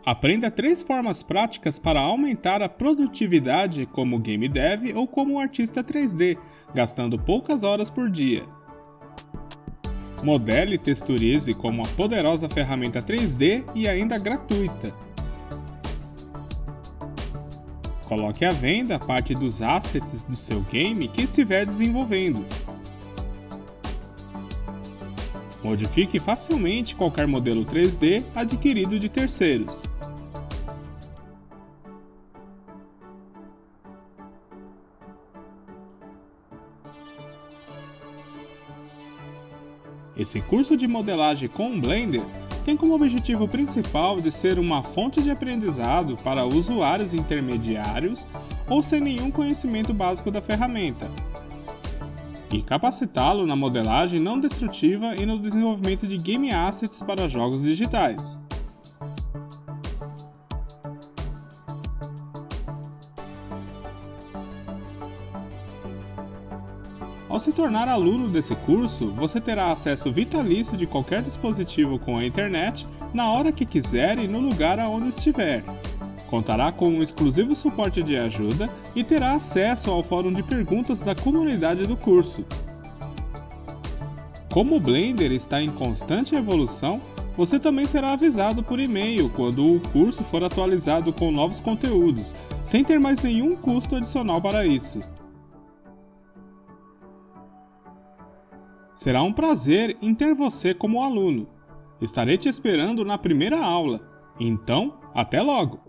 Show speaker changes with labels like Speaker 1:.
Speaker 1: Aprenda 3 formas práticas para aumentar a produtividade como game dev ou como artista 3D, gastando poucas horas por dia. Modele e texturize como uma poderosa ferramenta 3D e ainda gratuita. Coloque à venda parte dos assets do seu game que estiver desenvolvendo. Modifique facilmente qualquer modelo 3D adquirido de terceiros. Esse curso de modelagem com Blender tem como objetivo principal de ser uma fonte de aprendizado para usuários intermediários ou sem nenhum conhecimento básico da ferramenta, e capacitá-lo na modelagem não destrutiva e no desenvolvimento de game assets para jogos digitais. Ao se tornar aluno desse curso, você terá acesso vitalício de qualquer dispositivo com a internet, na hora que quiser e no lugar aonde estiver. Contará com um exclusivo suporte de ajuda e terá acesso ao fórum de perguntas da comunidade do curso. Como o Blender está em constante evolução, você também será avisado por e-mail quando o curso for atualizado com novos conteúdos, sem ter mais nenhum custo adicional para isso. Será um prazer em ter você como aluno. Estarei te esperando na primeira aula. Então, até logo!